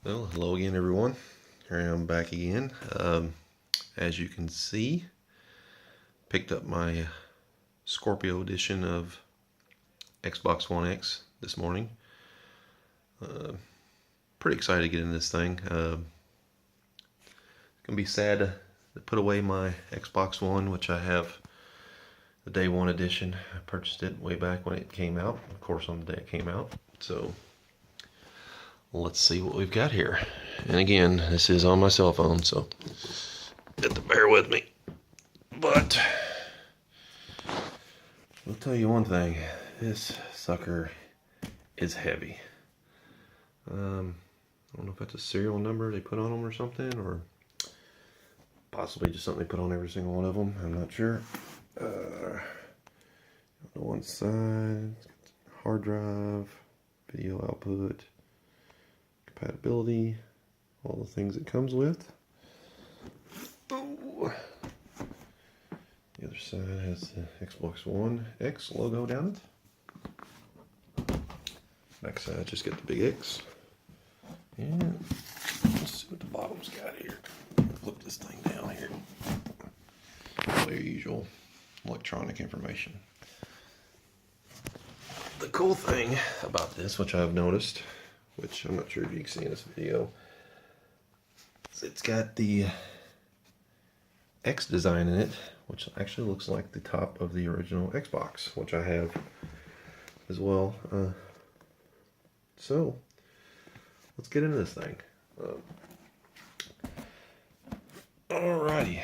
Well, hello again, everyone. Here I am back again. As you can see, picked up my Scorpio edition of Xbox One X this morning. Pretty excited to get in this thing. It's gonna be sad to put away my Xbox One, which I have the day one edition. I purchased it way back when it came out, of course, on the day it came out. So let's see what we've got here. And again, this is on my cell phone, so you have to bear with me. But I'll tell you one thing, this sucker is heavy. I don't know if that's a serial number they put on them or something, or possibly just something they put on every single one of them. I'm not sure. On the one side, hard drive, video output, compatibility, all the things it comes with. Ooh. The other side has the Xbox One X logo down it. Back side, just get the big X. And let's see what the bottom's got here. Flip this thing down here. All your usual electronic information. The cool thing about this, which I've noticed, which I'm not sure if you can see in this video, is it's got the X design in it, which actually looks like the top of the original Xbox, which I have as well. So let's get into this thing. Alrighty.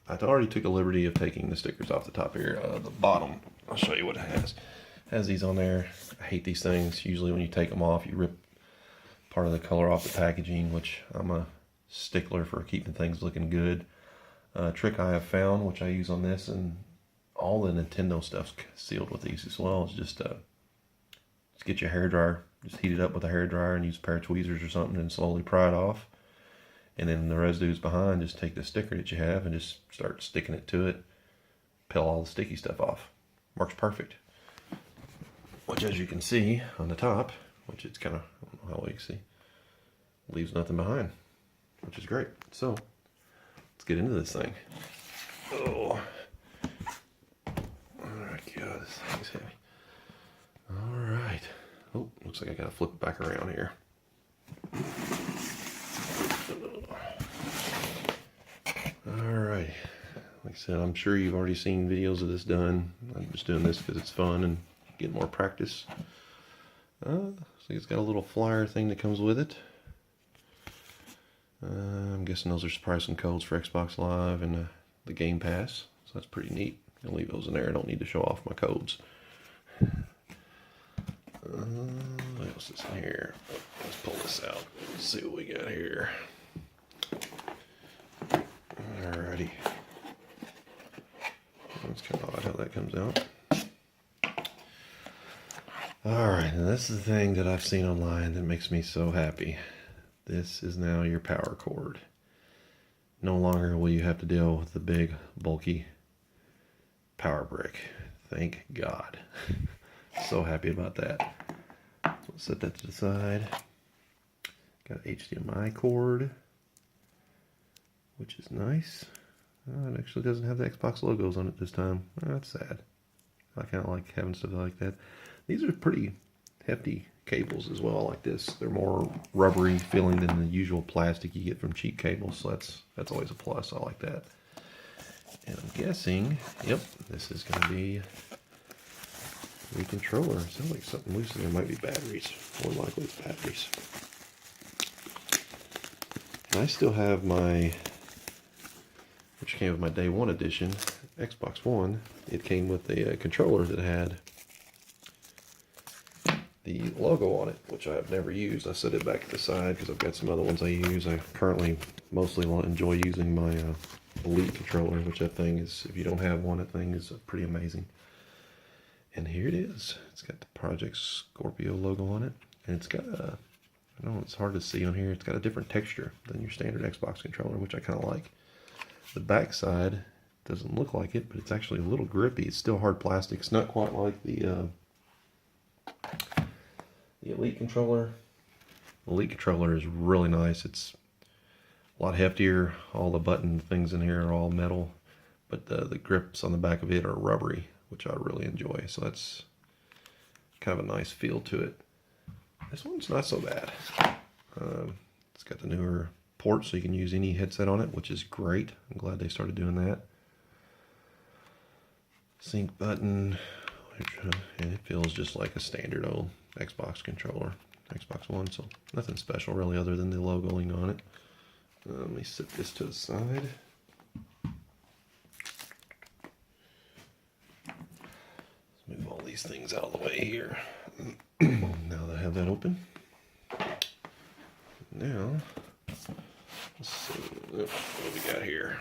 I already took a liberty of taking the stickers off the top here. The bottom, I'll show you what it has. It has these on there. I hate these things. Usually when you take them off, you rip part of the color off the packaging, which I'm a stickler for keeping things looking good. Trick I have found, which I use on this, and all the Nintendo stuff's sealed with these as well, is just get your hair dryer, just heat it up with a hair dryer and use a pair of tweezers or something and slowly pry it off. And then the residues behind, just take the sticker that you have and just start sticking it to it, peel all the sticky stuff off. Works perfect. Which, as you can see on the top, which it's kind of, I don't know how well you can see, leaves nothing behind, which is great. So let's get into this thing. Oh my God, this thing's heavy. All right. Oh, looks like I gotta flip it back around here. All right. Like I said, I'm sure you've already seen videos of this done. I'm just doing this because it's fun and get more practice. So it's got a little flyer thing that comes with it. I'm guessing those are probably some codes for Xbox Live and the Game Pass. So that's pretty neat. I'll leave those in there. I don't need to show off my codes. What else is in here? Oh, let's pull this out. Let's see what we got here. Alrighty. That's kind of odd how that comes out. Alright, and this is the thing that I've seen online that makes me so happy. This is now your power cord. No longer will you have to deal with the big, bulky power brick. Thank God. So happy about that. So we'll set that to the side. Got HDMI cord, which is nice. It actually doesn't have the Xbox logos on it this time. That's sad. I kind of like having stuff like that. These are pretty hefty cables as well, like this. They're more rubbery feeling than the usual plastic you get from cheap cables, so that's always a plus. I like that. And I'm guessing, yep, this is going to be the controller. It sounds like something loose in there. Might be batteries. More likely it's batteries. And I still have my, which came with my day one edition, Xbox One. It came with a controller that had the logo on it, which I have never used. I set it back to the side because I've got some other ones I use. I currently mostly enjoy using my Elite controller, which that thing is, if you don't have one, that thing is pretty amazing. And here it is. It's got the Project Scorpio logo on it. And it's got a, I know it's hard to see on here, it's got a different texture than your standard Xbox controller, which I kind of like. The back side doesn't look like it, but it's actually a little grippy. It's still hard plastic. It's not quite like the Elite controller, The Elite controller is really nice. It's a lot heftier. All the button things in here are all metal, but the grips on the back of it are rubbery, which I really enjoy. So that's kind of a nice feel to it. This one's not so bad. It's got the newer port, so you can use any headset on it, which is great. I'm glad they started doing that. Sync button, and it feels just like a standard old Xbox controller, Xbox One, so nothing special really other than the logoing on it. Let me set this to the side. Let's move all these things out of the way here. Now that I have that open. Now, let's see what we got here.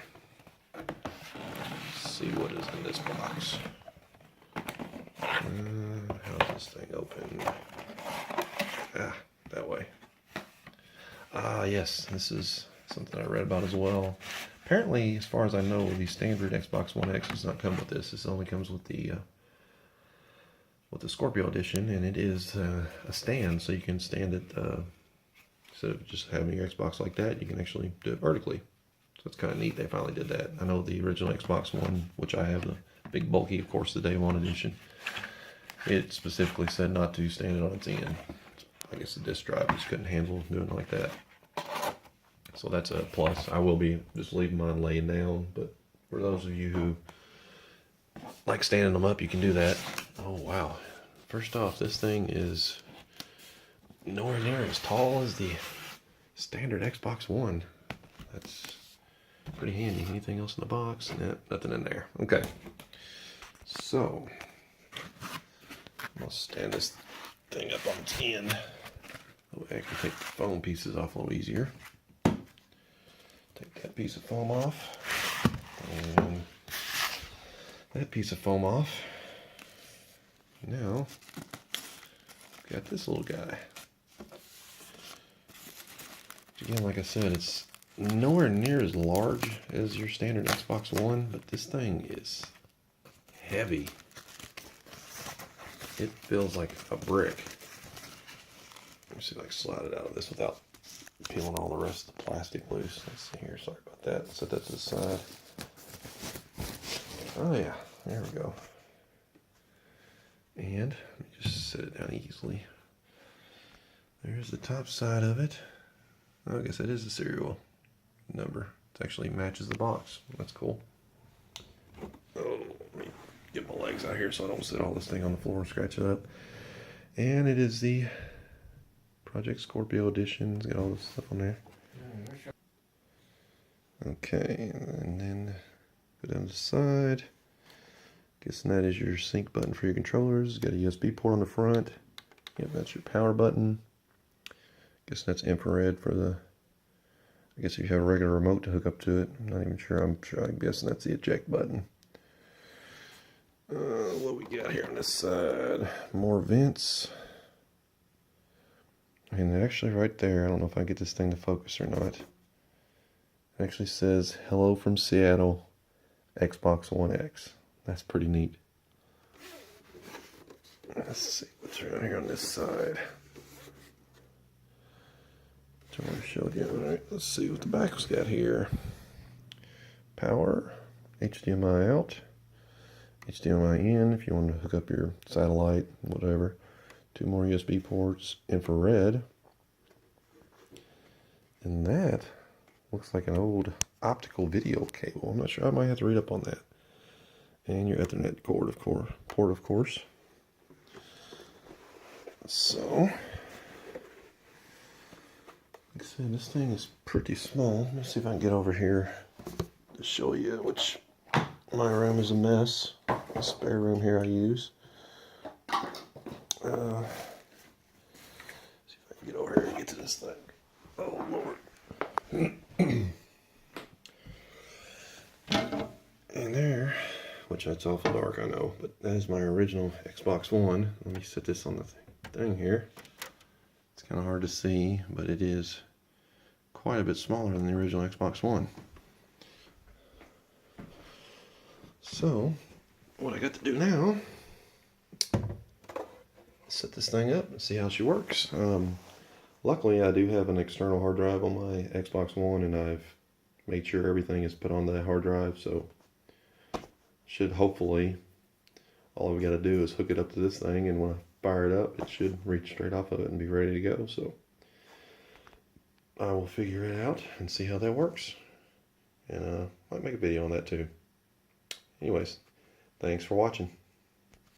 Let's see what is in this box. How's this thing open? Ah, that way. Ah, yes, this is something I read about as well. Apparently, as far as I know, the standard Xbox One X does not come with this. This only comes with the Scorpio Edition, and it is a stand, so you can stand it instead of just having your Xbox like that. You can actually do it vertically. So it's kind of neat. They finally did that. I know the original Xbox One, which I have the big bulky, of course, the Day One edition. It specifically said not to stand it on its end. I guess the disk drive just couldn't handle doing it like that. So that's a plus. I will be just leaving mine laying down, but for those of you who like standing them up, you can do that. Oh wow. First off, this thing is nowhere near as tall as the standard Xbox One. That's pretty handy. Anything else in the box? Nah, nothing in there. Okay. So, I'll stand this thing up on its end. Oh, I can take the foam pieces off a little easier. Take that piece of foam off. And that piece of foam off. Now, got this little guy. Again, like I said, it's nowhere near as large as your standard Xbox One, but this thing is heavy. It feels like a brick. Let me see if I can slide it out of this without peeling all the rest of the plastic loose. Let's see here. Sorry about that. Set that to the side. Oh yeah, there we go. And let me just set it down easily. There's the top side of it. I guess that is the serial number. It actually matches the box. That's cool. Oh, let me get my legs out here so I don't sit all this thing on the floor and scratch it up. And it is the Project Scorpio Edition. It's got all this stuff on there. Okay, and then go down the side. Guessing that is your sync button for your controllers. It's got a USB port on the front. Yep, that's your power button. Guess that's infrared for the, I guess if you have a regular remote to hook up to it. I'm not even sure. I'm guessing that's the eject button. What we got here on this side? More vents. And actually right there, I don't know if I get this thing to focus or not. It actually says, "Hello from Seattle, Xbox One X." That's pretty neat. Let's see what's around here on this side. I showed you. All right, let's see what the back's got here. Power, HDMI out, HDMI in if you want to hook up your satellite, whatever. 2 more USB ports, infrared. And that looks like an old optical video cable. I'm not sure. I might have to read up on that. And your Ethernet port, of course. So, like I said, this thing is pretty small. Let me see if I can get over here to show you, which my room is a mess. The spare room here I use. See if I can get over here and get to this thing. Oh, Lord. And there, which that's awful dark, I know, but that is my original Xbox One. Let me set this on the thing here. It's kind of hard to see, but it is quite a bit smaller than the original Xbox One. So, what I got to do now is set this thing up and see how she works. Luckily, I do have an external hard drive on my Xbox One, and I've made sure everything is put on that hard drive, so should hopefully, all we got to do is hook it up to this thing, and when I fire it up, it should reach straight off of it and be ready to go. So I will figure it out and see how that works, and might make a video on that too. Anyways, thanks for watching.